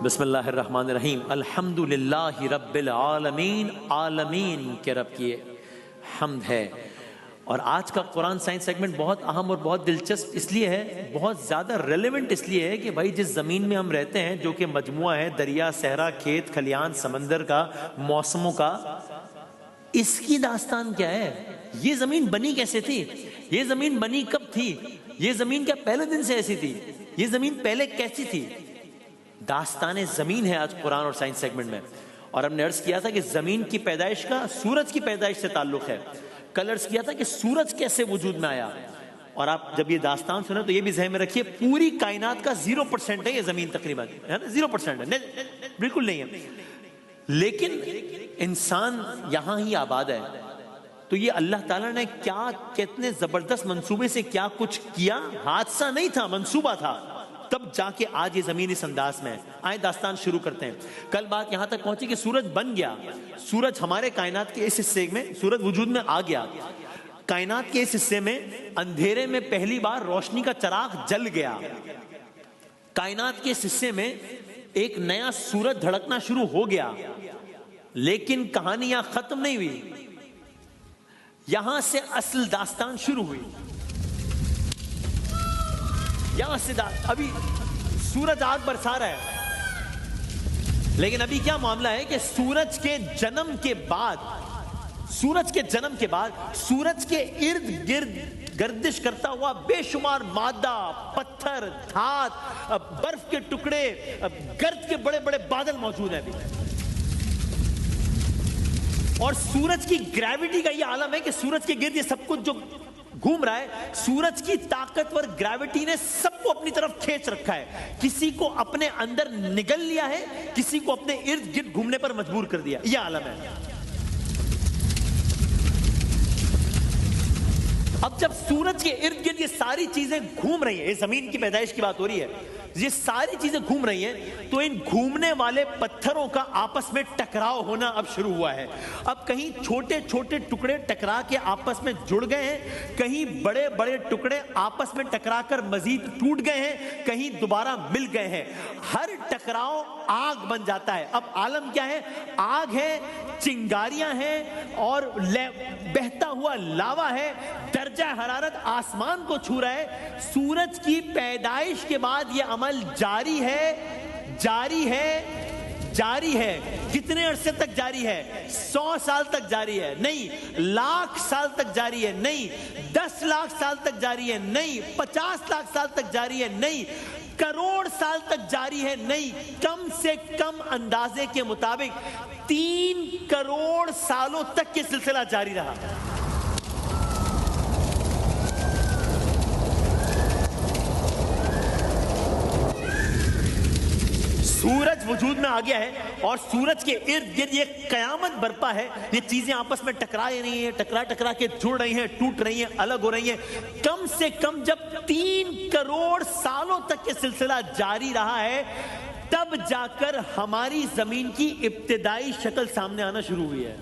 بسم اللہ الرحمن الرحیم۔ الحمدللہ رب العالمین، عالمین کے رب کی حمد ہے۔ اور آج کا قرآن سائنس سیگمنٹ بہت اہم اور بہت دلچسپ اس لیے ہے، بہت زیادہ ریلیونٹ اس لیے ہے کہ بھائی جس زمین میں ہم رہتے ہیں جو کہ مجموعہ ہے دریا، صحرا، کھیت کھلیان، سمندر کا، موسموں کا، اس کی داستان کیا ہے؟ یہ زمین بنی کیسے تھی؟ یہ زمین بنی کب تھی؟ یہ زمین کیا پہلے دن سے ایسی تھی؟ یہ زمین پہلے کیسی تھی؟ داستان زمین ہے آج قرآن اور سائنس سیگمنٹ میں۔ اور ہم نے عرض کیا تھا کہ زمین کی پیدائش کا سورج کی پیدائش سے تعلق ہے۔ کل عرض کیا تھا کہ سورج کیسے وجود میں آیا، اور آپ جب یہ داستان سنیں تو یہ بھی ذہن میں رکھیے پوری کائنات کا 0% ہے یہ زمین، تقریباً ہے نا، 0% ہے، بالکل نہیں ہے، لیکن انسان یہاں ہی آباد ہے۔ تو یہ اللہ تعالیٰ نے کیا کتنے زبردست منصوبے سے کیا کچھ کیا، حادثہ نہیں تھا، منصوبہ تھا، تب جا کے آج یہ زمین اس انداز میں ہے۔ آئے داستان شروع کرتے ہیں۔ کل بات یہاں تک پہنچی کہ سورج بن گیا، سورج ہمارے کائنات کے اس حصے میں سورج وجود میں آ گیا، کائنات کے اس حصے میں اندھیرے میں پہلی بار روشنی کا چراغ جل گیا، کائنات کے اس حصے میں ایک نیا سورج دھڑکنا شروع ہو گیا۔ لیکن کہانیاں ختم نہیں ہوئی، یہاں سے اصل داستان شروع ہوئی، یہاں سے ابھی سورج آگ برسا رہا ہے، لیکن ابھی کیا معاملہ ہے کہ سورج کے جنم کے بعد سورج کے ارد گرد گردش کرتا ہوا بے شمار مادہ، پتھر، دھات، برف کے ٹکڑے، گرد کے بڑے بڑے بادل موجود ہیں ابھی، اور سورج کی گریوٹی کا یہ عالم ہے کہ سورج کے گرد یہ سب کچھ جو گھوم رہا ہے، سورج کی طاقتور گریوٹی نے سب کو اپنی طرف کھینچ رکھا ہے، کسی کو اپنے اندر نگل لیا ہے، کسی کو اپنے ارد گرد گھومنے پر مجبور کر دیا، یہ عالم ہے۔ اب جب سورج کے ارد گرد یہ ساری چیزیں گھوم رہی ہیں، یہ زمین کی پیدائش کی بات ہو رہی ہے، یہ ساری چیزیں گھوم رہی ہیں، تو ان گھومنے والے پتھروں کا آپس میں ٹکراؤ ہونا اب شروع ہوا ہے۔ اب کہیں چھوٹے چھوٹے ٹکڑے ٹکرا کے آپس میں جڑ گئے ہیں، کہیں بڑے بڑے ٹکڑے آپس میں ٹکرا کر مزید ٹوٹ گئے ہیں، کہیں دوبارہ مل گئے ہیں، ہر ٹکراؤ آگ بن جاتا ہے۔ اب عالم کیا ہے؟ آگ ہے، چنگاریاں ہیں، اور بہتا ہوا لاوا ہے، درجہ حرارت آسمان کو چھو رہا ہے۔ سورج کی پیدائش کے بعد یہ عمل جاری ہے، جاری ہے، جاری ہے۔ کتنے عرصے تک جاری ہے؟ 100 سال تک جاری ہے؟ نہیں۔ لاکھ سال تک جاری ہے؟ نہیں۔ 10 لاکھ سال تک جاری ہے؟ نہیں۔ 50 لاکھ سال تک جاری ہے؟ نہیں۔ کروڑ سال تک جاری ہے؟ نہیں۔ کم سے کم اندازے کے مطابق 3 کروڑ سالوں تک یہ سلسلہ جاری رہا۔ سورج وجود میں آ گیا ہے، اور سورج کے ارد گرد یہ قیامت برپا ہے، یہ چیزیں آپس میں ٹکرا رہی ہیں، ٹکرا کے جڑ رہی ہیں، ٹوٹ رہی ہیں، الگ ہو رہی ہیں۔ کم سے کم جب 3 کروڑ سالوں تک یہ سلسلہ جاری رہا ہے، تب جا کر ہماری زمین کی ابتدائی شکل سامنے آنا شروع ہوئی ہے۔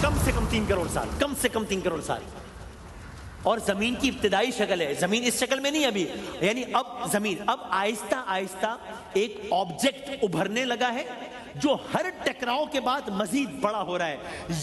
کم سے کم 3 کروڑ سال، کم سے کم 3 کروڑ سال، اور زمین کی ابتدائی شکل ہے۔ زمین اس شکل میں نہیں ابھی، یعنی اب زمین اب آہستہ آہستہ ایک آبجیکٹ ابھرنے لگا ہے جو ہر ٹکراؤ کے بعد مزید بڑا ہو رہا ہے۔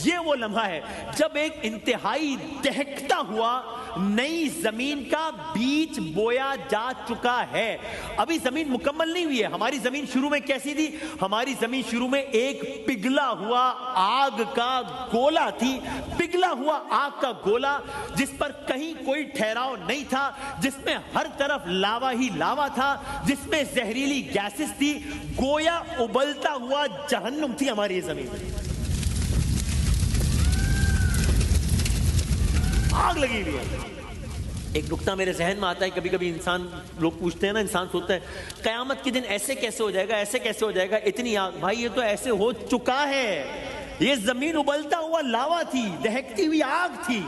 یہ وہ لمحہ ہے جب ایک انتہائی دہکتا ہوا نئی زمین کا بیج بویا جا چکا ہے۔ ابھی زمین مکمل نہیں ہوئی ہے۔ ہماری زمین شروع میں کیسی تھی؟ ہماری زمین شروع میں ایک پگھلا ہوا آگ کا گولا تھی، پگھلا ہوا آگ کا گولا جس پر کہیں کوئی ٹھہراؤ نہیں تھا، جس میں ہر طرف لاوا ہی لاوا تھا، جس میں زہریلی گیسز تھی، گویا ابلتا ہوا جہنم تھی ہماری یہ زمین، آگ لگی ہوئی ہے۔ ایک نکتہ میرے ذہن میں آتا ہے، کبھی کبھی انسان لوگ پوچھتے ہیں نا، انسان سوچتا ہے قیامت کے دن ایسے کیسے ہو جائے گا، ایسے کیسے ہو جائے گا، اتنی آگ۔ بھائی یہ تو ایسے ہو چکا ہے، یہ زمین ابلتا ہوا لاوا تھی، دہکتی ہوئی آگ تھی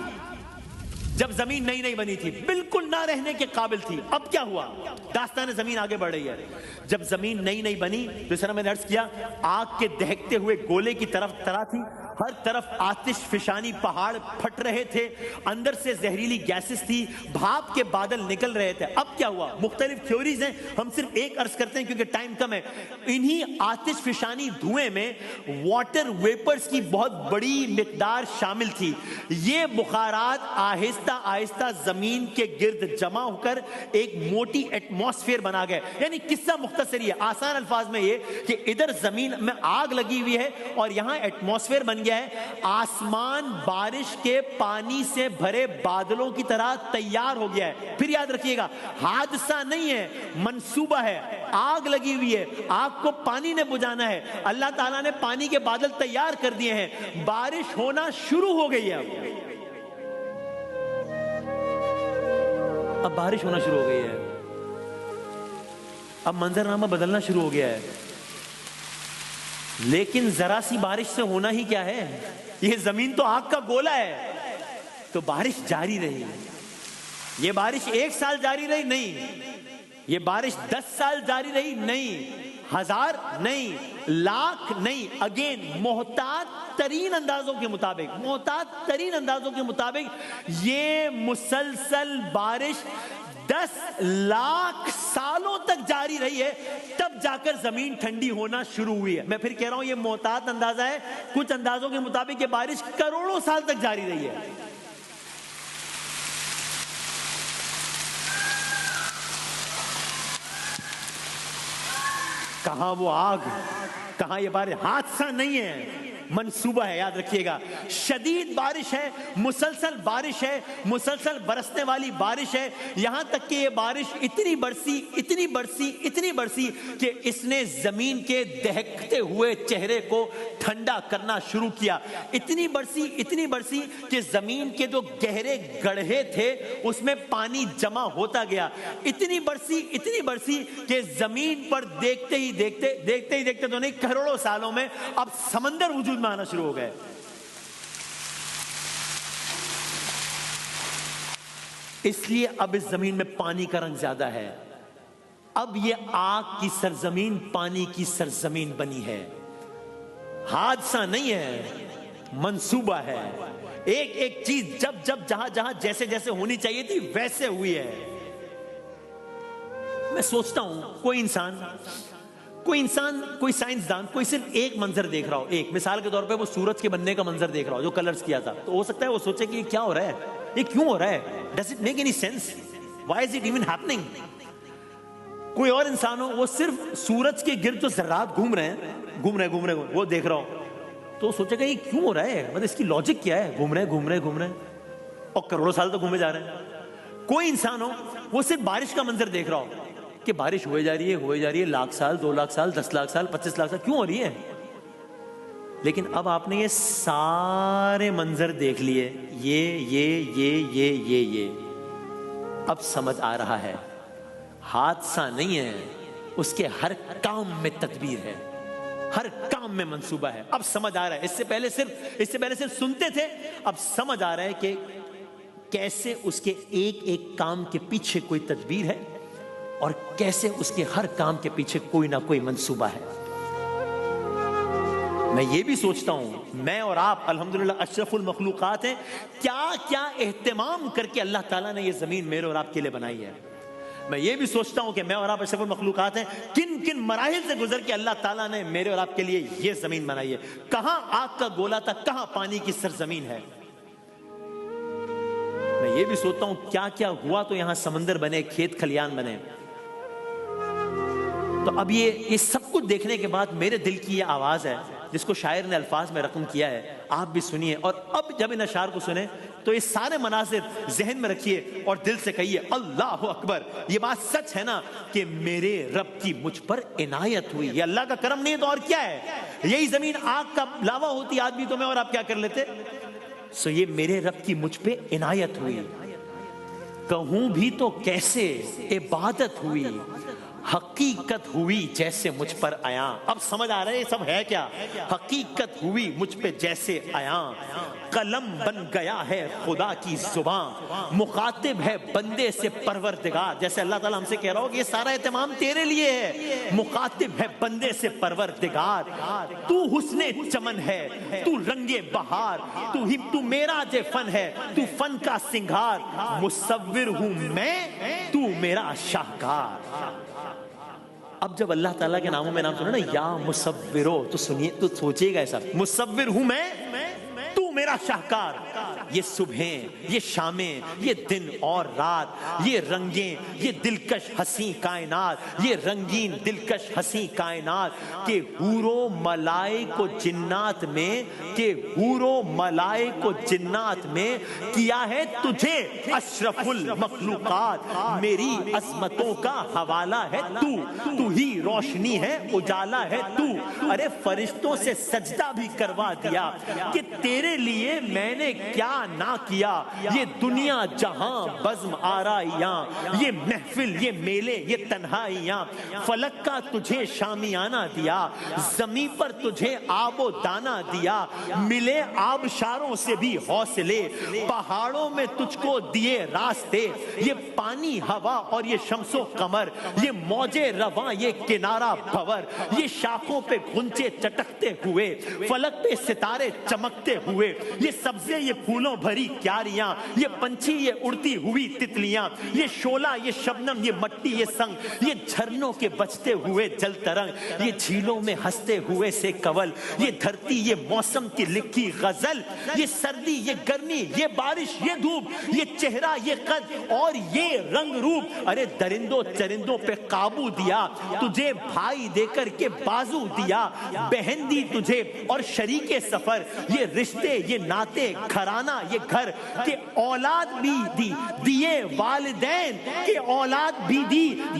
جب زمین نئی نئی بنی تھی، بالکل نہ رہنے کے قابل تھی۔ اب کیا ہوا؟ داستان زمین آگے بڑھ رہی ہے۔ جب زمین نئی نئی بنی تو اس طرح میں نے عرض کیا، آگ کے دہکتے ہوئے گولے کی طرف تھی، ہر طرف آتش فشانی پہاڑ پھٹ رہے تھے، اندر سے زہریلی گیسز تھی، بھاپ کے بادل نکل رہے تھے۔ اب کیا ہوا؟ مختلف تھیوریز ہیں، ہم صرف ایک عرض کرتے ہیں کیونکہ ٹائم کم ہے۔ انہی آتش فشانی دھوئیں میں واٹر ویپرز کی بہت بڑی مقدار شامل تھی۔ یہ بخارات آہستہ آہستہ زمین کے گرد جمع ہو کر ایک موٹی ایٹماسفیئر بنا گئے۔ یعنی قصہ مختصر یہ آسان الفاظ میں یہ کہ ادھر زمین میں آگ لگی ہوئی ہے اور یہاں ایٹماسفیئر بن گیا ہے، آسمان بارش کے پانی سے بھرے بادلوں کی طرح تیار ہو گیا ہے۔ پھر یاد رکھیے گا، حادثہ نہیں ہے، منصوبہ ہے۔ آگ لگی ہوئی ہے، آگ کو پانی نے بجھانا ہے، اللہ تعالیٰ نے پانی کے بادل تیار کر دیے ہیں، بارش ہونا شروع ہو گئی ہے۔ اب بارش ہونا شروع ہو گئی ہے، اب منظرنامہ بدلنا شروع ہو گیا ہے۔ لیکن ذرا سی بارش سے ہونا ہی کیا ہے؟ یہ زمین تو آگ کا گولہ ہے، تو بارش جاری رہی۔ یہ بارش 1 سال جاری رہی نہیں، یہ بارش 10 سال جاری رہی نہیں، 1000 نہیں، لاکھ نہیں، اگین محتاط ترین اندازوں کے مطابق یہ مسلسل بارش 10 لاکھ سالوں تک جاری رہی ہے، تب جا کر زمین ٹھنڈی ہونا شروع ہوئی ہے۔ میں پھر کہہ رہا ہوں یہ محتاط اندازہ ہے، کچھ اندازوں کے مطابق یہ بارش کروڑوں سال تک جاری رہی ہے۔ کہاں وہ آگ، کہاں یہ بارش؟ حادثہ نہیں ہے، منصوبہ ہے۔ یاد رکھیے گا، شدید بارش ہے، مسلسل بارش ہے، مسلسل برسنے والی بارش ہے، یہاں تک کہ یہ بارش اتنی برسی کہ اس نے زمین کے دہکتے ہوئے چہرے کو ٹھنڈا کرنا شروع کیا۔ اتنی برسی کہ زمین کے جو گہرے گڑھے تھے اس میں پانی جمع ہوتا گیا۔ اتنی برسی کہ زمین پر دیکھتے ہی دیکھتے تو نہیں، کروڑوں سالوں میں اب سمندر وجود میں آنا شروع ہو گئے۔ اس لیے اب اس زمین میں پانی کا رنگ زیادہ ہے۔ اب یہ آگ کی سرزمین پانی کی سرزمین بنی ہے۔ حادثہ نہیں ہے، منصوبہ ہے۔ ایک چیز جب جہاں جیسے ہونی چاہیے تھی ویسے ہوئی ہے۔ میں سوچتا ہوں کوئی انسان، کوئی سائنسدان، کوئی صرف ایک منظر دیکھ رہا ہو، ایک مثال کے طور پہ وہ سورج کے بننے کا منظر دیکھ رہا ہو جو کلرز کیا تھا، تو ہو سکتا ہے وہ سوچے کہ یہ کیا ہو رہا ہے، یہ کیوں ہو رہا ہے، does it make any sense, why is it even happening. کوئی اور انسان ہو، وہ صرف سورج کے گرد جو ذرات گھوم رہے ہیں وہ دیکھ رہا ہو، تو سوچے گا یہ کیوں ہو رہا ہے، مطلب اس کی لاجک کیا ہے، گھوم رہے ہیں اور کروڑوں سال تک گھومے جا رہے ہیں۔ کوئی انسان ہو، وہ صرف بارش کا منظر دیکھ رہا ہو کہ بارش ہوئے جا رہی ہے، 1,00,000 سال، 2,00,000 سال، 10,00,000 سال، 25,00,000 سال کیوں ہو رہی ہے؟ لیکن اب آپ نے یہ سارے منظر دیکھ لیے، یہ اب سمجھ آ رہا ہے، حادثہ نہیں ہے، اس کے ہر کام میں تدبیر ہے، ہر کام میں منصوبہ ہے۔ اب سمجھ آ رہا ہے، اس سے پہلے صرف سنتے تھے، اب سمجھ آ رہا ہے کہ کیسے اس کے ایک کام کے پیچھے کوئی تدبیر ہے اور کیسے اس کے ہر کام کے پیچھے کوئی نہ کوئی منصوبہ ہے۔ میں یہ بھی سوچتا ہوں، میں اور آپ الحمدللہ اشرف المخلوقات ہیں، کیا اہتمام کر کے اللہ تعالیٰ نے یہ زمین میرے اور آپ کے لیے بنائی ہے۔ میں یہ بھی سوچتا ہوں کہ میں اور آپ اشرف المخلوقات ہیں، کن مراحل سے گزر کے اللہ تعالیٰ نے میرے اور آپ کے لیے یہ زمین بنائی ہے۔ کہاں آگ کا گولا تھا، کہاں پانی کی سرزمین ہے۔ میں یہ بھی سوچتا ہوں کیا ہوا تو یہاں سمندر بنے، کھیت کھلیان بنے۔ تو اب یہ سب کچھ دیکھنے کے بعد میرے دل کی یہ آواز ہے جس کو شاعر نے الفاظ میں رقم کیا ہے، آپ بھی سنیے، اور اب جب ان اشعار کو سنیں تو یہ سارے مناظر ذہن میں رکھیے اور دل سے کہیے اللہ اکبر۔ یہ بات سچ ہے نا کہ میرے رب کی مجھ پر عنایت ہوئی، یہ اللہ کا کرم نہیں ہے تو اور کیا ہے؟ یہی زمین آگ کا لاوا ہوتی آدمی تو میں اور آپ کیا کر لیتے؟ سو یہ میرے رب کی مجھ پہ عنایت ہوئی، کہوں بھی تو کیسے عبادت ہوئی، حقیقت ہوئی جیسے مجھ پر آیا. اب سمجھ آ رہا ہے یہ سب ہے کیا؟ حقیقت ہوئی مجھ پہ جیسے آیا. قلم بن گیا ہے خدا کی زبان, مخاطب ہے بندے سے پروردگار. جیسے اللہ تعالیٰ ہم سے کہہ رہا ہو کہ یہ سارا اہتمام تیرے لیے ہے. مخاطب ہے بندے سے پروردگار. تو حسن چمن ہے, تو رنگ بہار, تو میرا جے فن ہے, تو فن کا سنگھار. مصور ہوں میں, تو میرا شاہکار. اب جب اللہ تعالیٰ کے ناموں میں نام سنو نا, یا مصورو, تو سنیے, تو سوچیے گا ایسا, مصور ہوں میں, تو میرا شاہکار. یہ صبحیں, یہ شامیں, یہ دن اور رات, یہ رنگیں, یہ دلکش ہنسی کائنات, یہ رنگین دلکش ہنسی کائنات, کہ حور و ملائک و جنات میں, کہ حور و ملائک و جنات میں کیا ہے تجھے اشرف المخلوقات. میری عظمتوں کا حوالہ ہے تو ہی روشنی ہے, اجالا ہے تو. ارے فرشتوں سے سجدہ بھی کروا دیا کہ تیرے لیے میں نے کیا نہ کیا. یہ دنیا جہاں بزم آرائیاں, یہ محفل, یہ میلے, یہ تنہائیاں. فلک کا تجھے شامیانہ دیا, زمین پر تجھے آب و دانہ دیا. ملے آبشاروں سے بھی حوصلے, پہاڑوں میں تجھ کو دیے راستے. یہ پانی ہوا اور یہ شمس و قمر, یہ موجے رواں, یہ کنارہ بھور, یہ شاخوں پہ گھنچے چٹکتے ہوئے, فلک پہ ستارے چمکتے ہوئے, یہ سبزے, یہ پھولوں بھری کیاریاں, یہ پنچھی, یہ اڑتی ہوئی تتلیاں, یہ شعلہ, یہ شبنم, یہ مٹی, یہ سنگ, یہ جھرنوں کے بجتے ہوئے جل ترنگ, یہ جھیلوں میں ہنستے ہوئے سے کول, یہ دھرتی, یہ موسم کی لکھی غزل, یہ سردی, یہ گرمی, یہ بارش, یہ دھوپ, یہ چہرہ, یہ قد اور یہ رنگ روپ. ارے درندوں چرندوں پہ قابو دیا, تجھے بھائی دے کر کے بازو دیا, بہن دی تجھے اور شریک سفر, یہ رشتے, یہ ناتے, گھرانہ, یہ گھر, کہ اولاد بھی دی دیے والدین, کہ اولاد بھی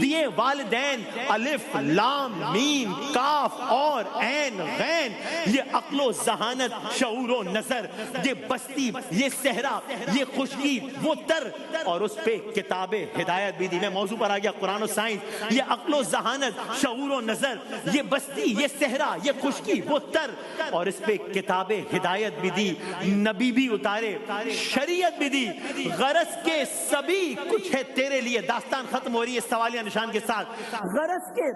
دیے والدین. الف لام میم کاف اور عین غین, یہ عقل و ذہانت, شعور و نظر, یہ بستی, یہ صحرا, یہ خشکی, وہ تر, اور اس پہ کتاب ہدایت بھی دی. میں موضوع پر آ گیا, قرآن و سائنس. یہ عقل و ذہانت, شعور و نظر, یہ بستی, یہ صحرا, یہ خشکی, وہ تر, اور اس پہ کتاب ہدایت بھی دی. نبی بھی اتارے, شریعت بھی دی. غرض کے سبھی کچھ ہے تیرے لیے. داستان ختم ہو رہی ہے سوالیہ نشان کے ساتھ. غرض کے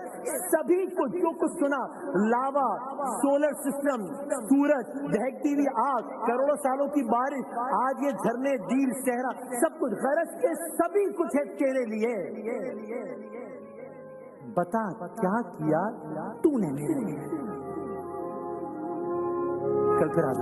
سبھی کچھ, جو کچھ سنا, لاوا, سولر سسٹم, سورج, دہکتی ہوئی آگ, کروڑوں سالوں کی بارش, آج یہ جھرنے, جھیل, صحرا, سب کچھ. غرض کے سبھی کچھ ہے تیرے لیے. بتا کیا کیا تو نے میرے لیے. کل پھر آج